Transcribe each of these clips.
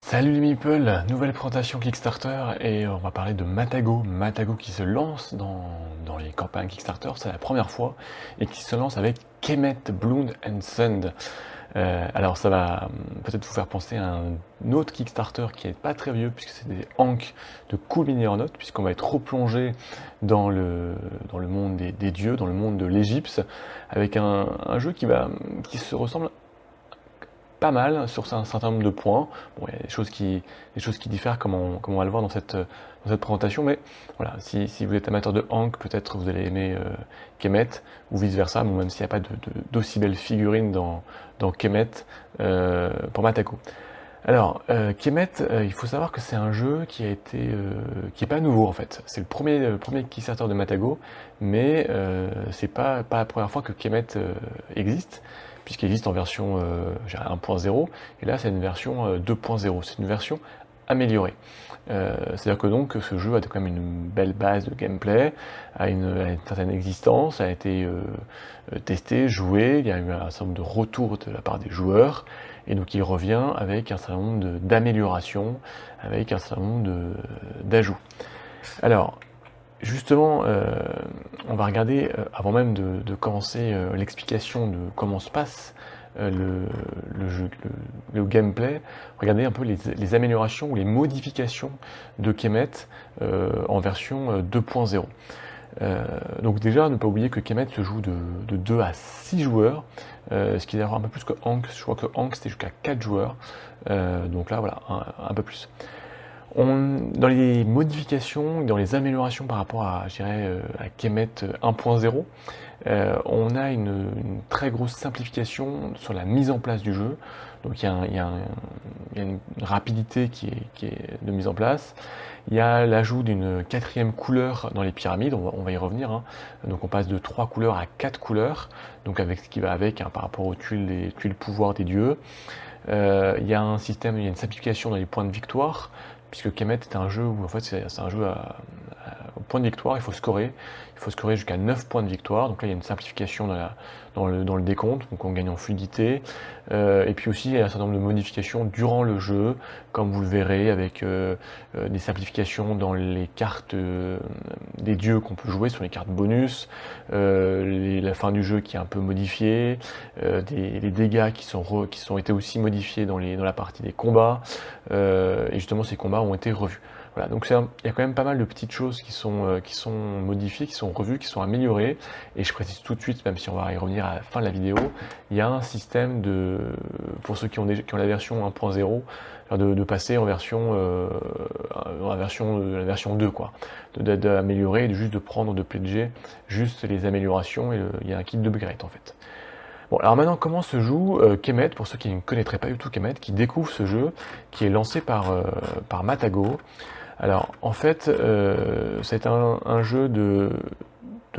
Salut les meeples, nouvelle présentation Kickstarter et on va parler de Matago. Matago qui se lance dans les campagnes Kickstarter, c'est la première fois, et qui se lance avec Kemet Blood and Sand. Alors ça va peut-être vous faire penser à un autre Kickstarter qui n'est pas très vieux, puisque c'est des Ankh de Cool Mini Aeronaut, puisqu'on va être replongé dans le monde des dieux, dans le monde de l'Égypte, avec un jeu qui se ressemble pas mal sur un certain nombre de points. Bon, il y a des choses qui diffèrent, comme on va le voir dans cette présentation, mais voilà, si vous êtes amateur de Ankh, peut-être vous allez aimer Kemet, ou vice versa, même s'il n'y a pas d'aussi belle figurine dans Kemet pour Matago. Alors, Kemet, il faut savoir que c'est un jeu qui est pas nouveau en fait. C'est le premier Kickstarter de Matago, mais c'est pas la première fois que Kemet existe, puisqu'il existe en version 1.0, et là c'est une version 2.0, c'est une version améliorée. C'est-à-dire que donc ce jeu a quand même une belle base de gameplay, a une certaine existence, a été testé, joué, il y a eu un certain nombre de retours de la part des joueurs, et donc il revient avec un certain nombre d'améliorations, avec un certain nombre d'ajouts. Alors, justement, on va regarder, avant même de commencer l'explication de comment se passe le gameplay, regardez un peu les améliorations ou les modifications de Kemet en version 2.0. Donc déjà, ne pas oublier que Kemet se joue de 2 à 6 joueurs, ce qui est d'ailleurs un peu plus que Ankh. Je crois que Ankh c'était jusqu'à 4 joueurs, donc là voilà, un peu plus. Dans les modifications, dans les améliorations par rapport à Kemet 1.0, on a une très grosse simplification sur la mise en place du jeu. Donc il y a une rapidité qui est de mise en place. Il y a l'ajout d'une 4e couleur dans les pyramides, on va y revenir, hein. Donc on passe de 3 couleurs à 4 couleurs, donc avec ce qui va avec, hein, par rapport aux tuiles pouvoir des dieux. Il y a une simplification dans les points de victoire, puisque Kemet est un jeu où en fait c'est un jeu au point de victoire, il faut scorer jusqu'à 9 points de victoire, donc là il y a une simplification dans le décompte, donc on gagne en fluidité, et puis aussi il y a un certain nombre de modifications durant le jeu, comme vous le verrez, avec des simplifications dans les cartes des dieux qu'on peut jouer, sur les cartes bonus, la fin du jeu qui est un peu modifiée, les dégâts qui sont été aussi modifiés dans la partie des combats, et justement ces combats ont été revus. Voilà, donc il y a quand même pas mal de petites choses qui sont modifiées, qui sont revues, qui sont améliorées, et je précise tout de suite, même si on va y revenir à la fin de la vidéo, il y a un système pour ceux qui ont la version 1.0, de passer en version la version 2, quoi, d'améliorer, juste de prendre, de pledger juste les améliorations, et il y a un kit d'upgrade en fait. Bon, alors maintenant, comment se joue Kemet, pour ceux qui ne connaîtraient pas du tout Kemet, qui découvrent ce jeu, qui est lancé par Matago. Alors, en fait, c'est un jeu de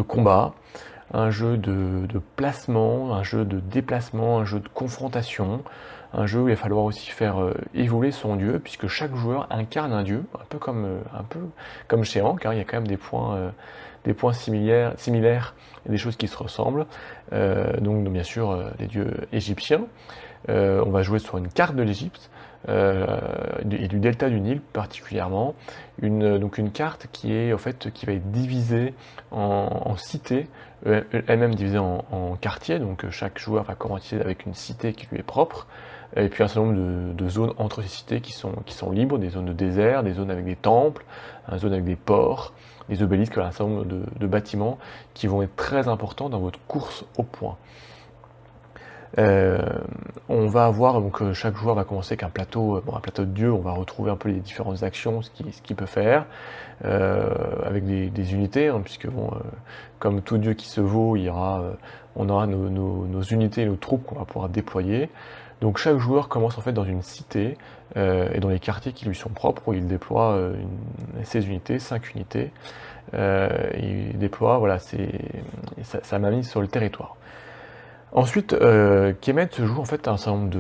combat, un jeu de placement, un jeu de déplacement, un jeu de confrontation, un jeu où il va falloir aussi faire évoluer son dieu, puisque chaque joueur incarne un dieu, un peu comme chez Ankh, hein, il y a quand même des points similaires et des choses qui se ressemblent. Donc bien sûr, les dieux égyptiens. On va jouer sur une carte de l'Égypte, et du delta du Nil particulièrement, donc une carte qui va être divisée en cités, elle-même divisée en quartiers, donc chaque joueur va commencer avec une cité qui lui est propre, et puis un certain nombre de zones entre ces cités qui sont libres, des zones de désert, des zones avec des temples, une zone avec des ports, des obélisques, un certain nombre de bâtiments qui vont être très importants dans votre course au point. On va avoir, donc chaque joueur va commencer avec un plateau de dieu, on va retrouver un peu les différentes actions, ce qu'il peut faire, avec des unités, hein, puisque comme tout dieu qui se vaut, on aura nos unités et nos troupes qu'on va pouvoir déployer. Donc chaque joueur commence en fait dans une cité, et dans les quartiers qui lui sont propres, où il déploie ses unités, 5 unités, il déploie sa mainmise sur le territoire. Ensuite, Kemet se joue en fait un certain nombre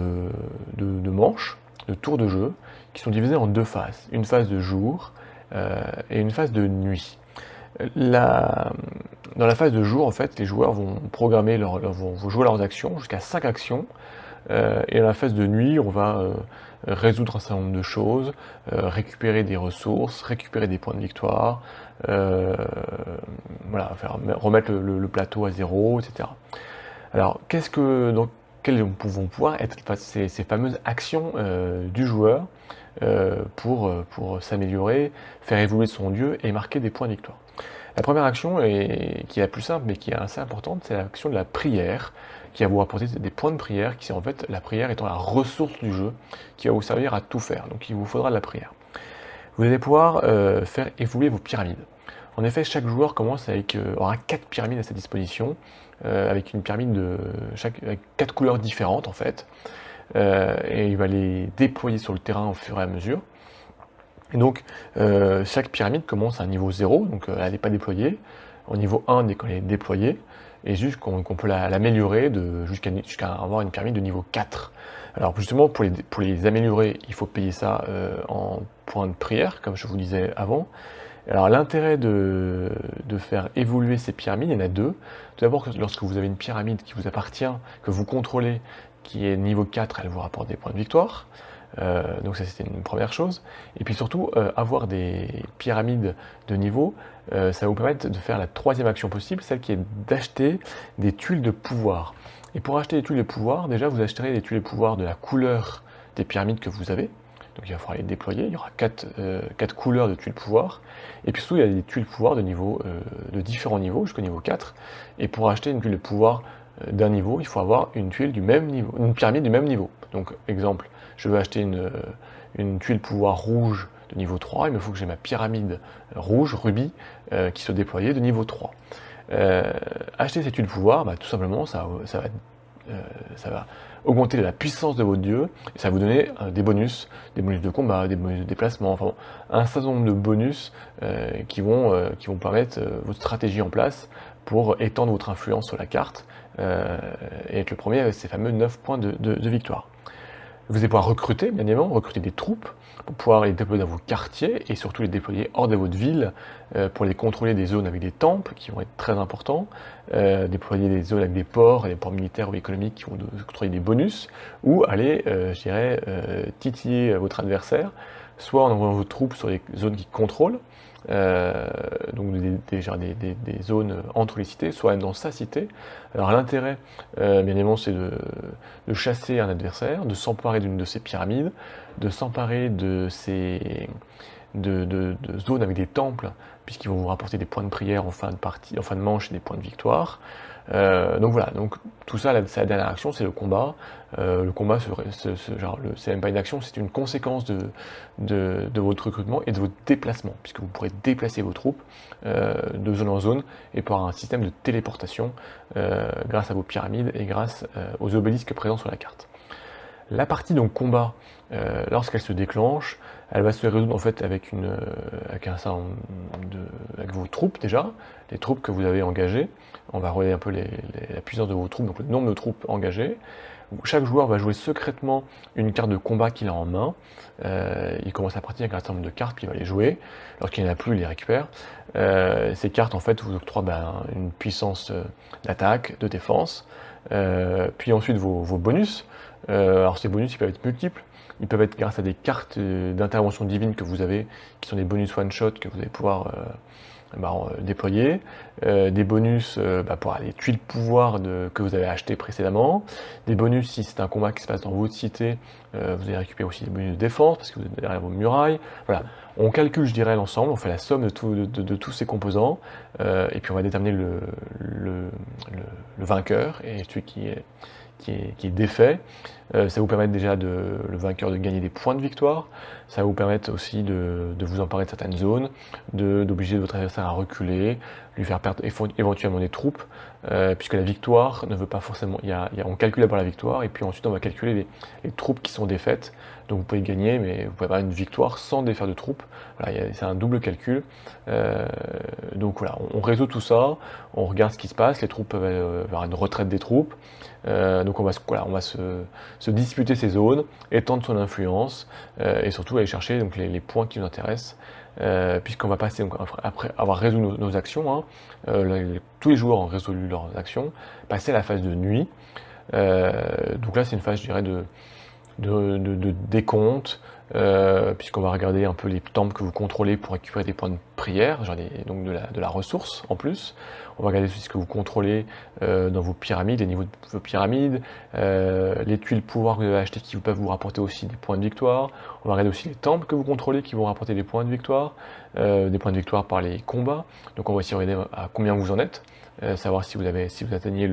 de manches, de tours de jeu, qui sont divisés en 2 phases. Une phase de jour et une phase de nuit. Dans la phase de jour, en fait, les joueurs vont vont jouer leurs actions, jusqu'à 5 actions, et dans la phase de nuit, on va résoudre un certain nombre de choses, récupérer des ressources, récupérer des points de victoire, voilà, remettre le plateau à zéro, etc. Alors, quelles vont pouvoir être ces fameuses actions du joueur pour s'améliorer, faire évoluer son dieu et marquer des points de victoire? La première action, qui est la plus simple mais qui est assez importante, c'est l'action de la prière, qui va vous rapporter des points de prière, qui est en fait la prière étant la ressource du jeu, qui va vous servir à tout faire. Donc il vous faudra de la prière. Vous allez pouvoir faire évoluer vos pyramides. En effet, chaque joueur aura 4 pyramides à sa disposition, avec une pyramide avec 4 couleurs différentes en fait, et il va les déployer sur le terrain au fur et à mesure. Et donc, chaque pyramide commence à un niveau 0, donc elle n'est pas déployée. Au niveau 1, dès qu'on est déployée, et juste qu'on peut l'améliorer jusqu'à avoir une pyramide de niveau 4. Alors justement, pour les améliorer, il faut payer ça en points de prière, comme je vous disais avant. Alors l'intérêt de faire évoluer ces pyramides, il y en a deux. Tout d'abord, lorsque vous avez une pyramide qui vous appartient, que vous contrôlez, qui est niveau 4, elle vous rapporte des points de victoire. Donc ça, c'était une première chose. Et puis surtout, avoir des pyramides de niveau, ça va vous permettre de faire la troisième action possible, celle qui est d'acheter des tuiles de pouvoir. Et pour acheter des tuiles de pouvoir, déjà vous achèterez des tuiles de pouvoir de la couleur des pyramides que vous avez. Donc il va falloir les déployer, il y aura 4 couleurs de tuiles de pouvoir. Et puis surtout, il y a des tuiles de pouvoir de différents niveaux, jusqu'au niveau 4. Et pour acheter une tuile de pouvoir d'un niveau, il faut avoir une tuile du même niveau, une pyramide du même niveau. Donc exemple, je veux acheter une tuile pouvoir rouge de niveau 3, il me faut que j'ai ma pyramide rouge, rubis, qui soit déployée de niveau 3. Acheter ces tuiles pouvoir, tout simplement, ça va augmenter la puissance de votre dieu, et ça va vous donner des bonus de combat, des bonus de déplacement, enfin un certain nombre de bonus qui vont permettre votre stratégie en place pour étendre votre influence sur la carte, et être le premier avec ces fameux 9 points de victoire. Vous allez pouvoir recruter, bien évidemment, recruter des troupes pour pouvoir les déployer dans vos quartiers et surtout les déployer hors de votre ville pour les contrôler des zones avec des temples qui vont être très importants, déployer des zones avec des ports et des ports militaires ou économiques qui vont contrôler des bonus, ou aller, titiller votre adversaire, soit en envoyant vos troupes sur les zones qui contrôlent, donc des zones entre les cités, soit même dans sa cité. Alors l'intérêt, bien évidemment, c'est de chasser un adversaire, de s'emparer d'une de ces pyramides, de s'emparer de zones avec des temples, puisqu'ils vont vous rapporter des points de prière en fin de manche et des points de victoire. Donc voilà, donc tout ça, c'est la dernière action, c'est le combat. Le combat, c'est même pas une action, c'est une conséquence de votre recrutement et de votre déplacement, puisque vous pourrez déplacer vos troupes de zone en zone et par un système de téléportation grâce à vos pyramides et grâce aux obélisques présents sur la carte. La partie donc combat, lorsqu'elle se déclenche, elle va se résoudre en fait avec avec vos troupes déjà, les troupes que vous avez engagées. On va regarder un peu la puissance de vos troupes, donc le nombre de troupes engagées. Chaque joueur va jouer secrètement une carte de combat qu'il a en main. Il commence la partie avec un certain nombre de cartes, puis il va les jouer. Lorsqu'il n'y en a plus, il les récupère. Ces cartes en fait vous octroient une puissance d'attaque, de défense, puis ensuite vos bonus. Alors ces bonus, ils peuvent être multiples. Ils peuvent être grâce à des cartes d'intervention divine que vous avez, qui sont des bonus one-shot que vous allez pouvoir déployer. Des bonus pour les tuiles pouvoir que vous avez achetées précédemment. Des bonus si c'est un combat qui se passe dans votre cité, vous allez récupérer aussi des bonus de défense parce que vous êtes derrière vos murailles. Voilà. On calcule, je dirais, l'ensemble, on fait la somme de tous ces composants, et puis on va déterminer le vainqueur et celui qui est défait. Ça vous permet déjà le vainqueur de gagner des points de victoire, ça va vous permettre aussi de vous emparer de certaines zones, d'obliger votre adversaire à reculer, lui faire perdre éventuellement des troupes, puisque la victoire ne veut pas forcément... on calcule d'abord la victoire, et puis ensuite on va calculer les troupes qui sont défaites. Donc vous pouvez gagner, mais vous pouvez avoir une victoire sans défaire de troupes. Voilà, c'est un double calcul. Donc voilà, on résout tout ça, on regarde ce qui se passe, les troupes peuvent avoir une retraite des troupes. Donc on va se disputer ces zones, étendre son influence, et surtout aller chercher donc, les points qui nous intéressent puisqu'on va passer, donc, après avoir résolu nos actions, hein, tous les joueurs ont résolu leurs actions, passer à la phase de nuit. Donc là, c'est une phase, je dirais, de décompte, puisqu'on va regarder un peu les temples que vous contrôlez pour récupérer des points de prière, donc de la ressource en plus. On va regarder aussi ce que vous contrôlez dans vos pyramides, les niveaux de vos pyramides, les tuiles pouvoir que vous avez achetées qui peuvent vous rapporter aussi des points de victoire. On va regarder aussi les temples que vous contrôlez qui vont rapporter des points de victoire par les combats. Donc on va aussi regarder à combien vous en êtes, savoir si vous atteignez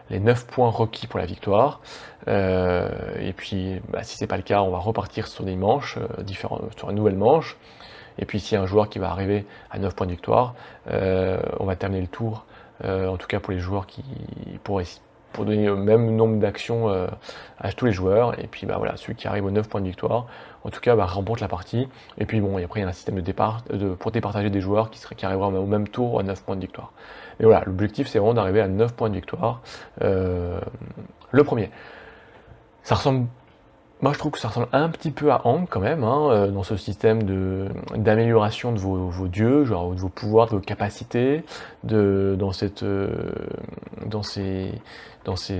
les 9 points requis pour la victoire. Et puis, si c'est pas le cas, on va repartir sur des manches sur une nouvelle manche. Et puis, s'il y a un joueur qui va arriver à 9 points de victoire, on va terminer le tour, en tout cas pour les joueurs pour donner le même nombre d'actions à tous les joueurs. Et puis, voilà, celui qui arrive aux 9 points de victoire, en tout cas, remporte la partie. Et puis, bon, et après, il y a un système pour départager des joueurs qui arrivera au même tour à 9 points de victoire. Et voilà, l'objectif, c'est vraiment d'arriver à 9 points de victoire. Le premier. Ça ressemble, moi je trouve que ça ressemble un petit peu à Ankh quand même, hein, dans ce système d'amélioration de vos dieux, genre de vos pouvoirs, de vos capacités, dans ces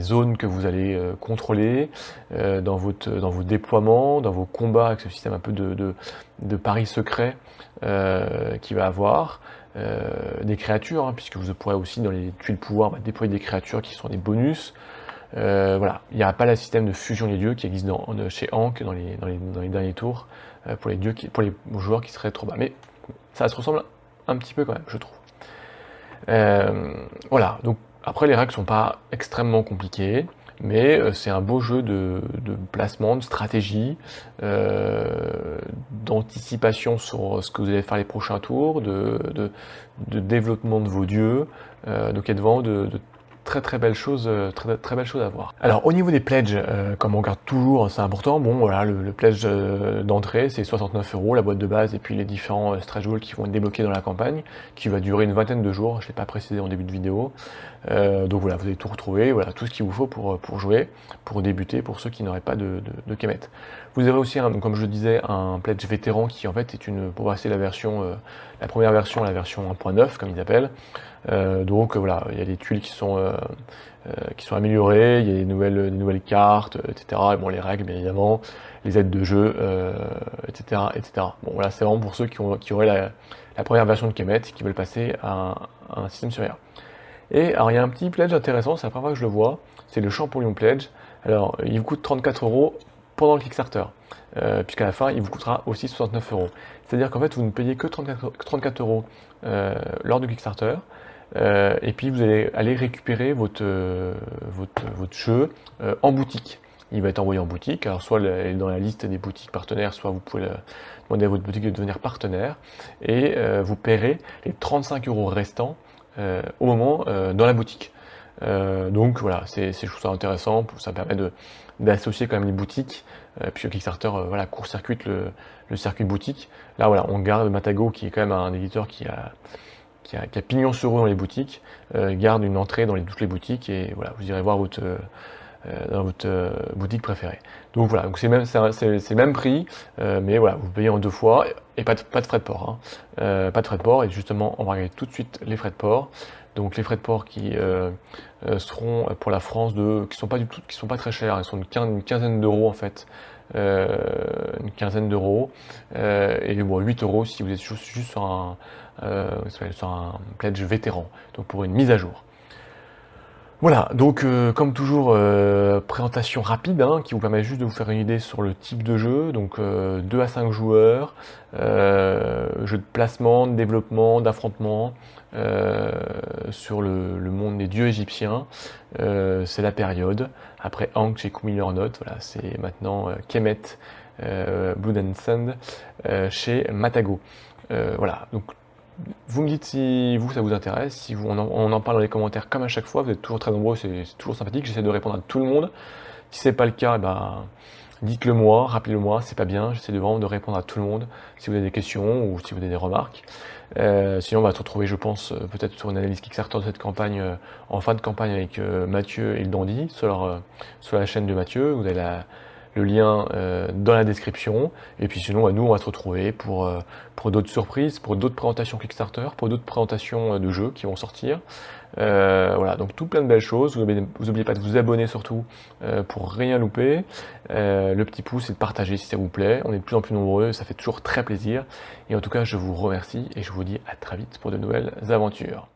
zones que vous allez contrôler, dans vos déploiements, dans vos combats, avec ce système un peu de paris secret qu'il va avoir. Des créatures, hein, puisque vous pourrez aussi dans les tuiles pouvoir déployer des créatures qui sont des bonus. Voilà, il n'y a pas le système de fusion des dieux qui existe chez Ankh dans les derniers tours pour les joueurs qui seraient trop bas. Mais ça se ressemble un petit peu quand même, je trouve. Voilà, donc après les règles sont pas extrêmement compliquées, mais c'est un beau jeu de placement, de stratégie, d'anticipation sur ce que vous allez faire les prochains tours, de développement de vos dieux. Donc il y a devant de très belles choses, très belles choses à voir. Alors au niveau des pledges, comme on regarde toujours, c'est important. Bon voilà, le pledge d'entrée c'est 69 €, la boîte de base, et puis les différents stretch goals qui vont être débloqués dans la campagne, qui va durer une vingtaine de jours. Je ne l'ai pas précisé en début de vidéo. Donc voilà, vous allez tout retrouver, voilà, tout ce qu'il vous faut pour jouer, pour débuter, pour ceux qui n'auraient pas de Kemet. Vous avez aussi, comme je le disais, un pledge vétéran qui en fait est pour passer la première version à la version 1.9 comme ils appellent. Donc voilà, il y a des tuiles qui sont améliorées, il y a des nouvelles cartes, etc. Et bon, les règles bien évidemment, les aides de jeu, etc., etc. Bon voilà, c'est vraiment pour ceux qui auraient la première version de Kemet et qui veulent passer à un système supérieur. Et alors il y a un petit pledge intéressant, c'est la première fois que je le vois, c'est le Champollion Pledge. Alors il vous coûte 34 € pendant le Kickstarter, puisqu'à la fin il vous coûtera aussi 69 €. C'est-à-dire qu'en fait vous ne payez que 34 € lors du Kickstarter, et puis vous allez aller récupérer votre jeu en boutique. Il va être envoyé en boutique, alors soit dans la liste des boutiques partenaires, soit vous pouvez demander à votre boutique de devenir partenaire, et vous paierez les 35 € restants au moment dans la boutique. Donc voilà, je trouve ça intéressant, ça permet d'associer quand même les boutiques, puis le Kickstarter court-circuite le circuit boutique. Là voilà, on garde Matago, qui est quand même un éditeur qui a pignon sur rue dans les boutiques, garde une entrée dans toutes les boutiques, et voilà, vous irez voir dans votre boutique préférée. Donc voilà, donc c'est le même prix, mais voilà, vous payez en 2 fois, et pas de frais de port, hein. Pas de frais de port, et justement on va regarder tout de suite les frais de port. Donc les frais de port qui seront pour la France qui sont pas très chers, ils sont une quinzaine d'euros en fait, une quinzaine d'euros, et bon, 8 € si vous êtes juste sur un pledge vétéran, donc pour une mise à jour. Voilà, donc comme toujours, présentation rapide, hein, qui vous permet juste de vous faire une idée sur le type de jeu, donc 2 à 5 joueurs, jeu de placement, de développement, d'affrontement, sur le monde des dieux égyptiens, c'est la période. Après Ankh chez Kumiller Note, voilà, c'est maintenant Kemet, Blood and Sand chez Matago. Voilà, donc vous me dites si ça vous intéresse, si on en parle dans les commentaires comme à chaque fois, vous êtes toujours très nombreux, c'est toujours sympathique, j'essaie de répondre à tout le monde. Si c'est pas le cas, dites-le moi, rappelez-le moi, c'est pas bien, j'essaie vraiment de répondre à tout le monde, si vous avez des questions ou si vous avez des remarques. Sinon on va se retrouver, je pense, peut-être sur une analyse Kickstarter de cette campagne, en fin de campagne avec Mathieu et le Dandy, sur la chaîne de Mathieu. Vous avez le lien dans la description. Et puis sinon, nous, on va se retrouver pour d'autres surprises, pour d'autres présentations Kickstarter, pour d'autres présentations de jeux qui vont sortir. Voilà, donc tout plein de belles choses. Vous oubliez pas de vous abonner surtout pour rien louper. Le petit pouce et de partager si ça vous plaît. On est de plus en plus nombreux, ça fait toujours très plaisir. Et en tout cas, je vous remercie et je vous dis à très vite pour de nouvelles aventures.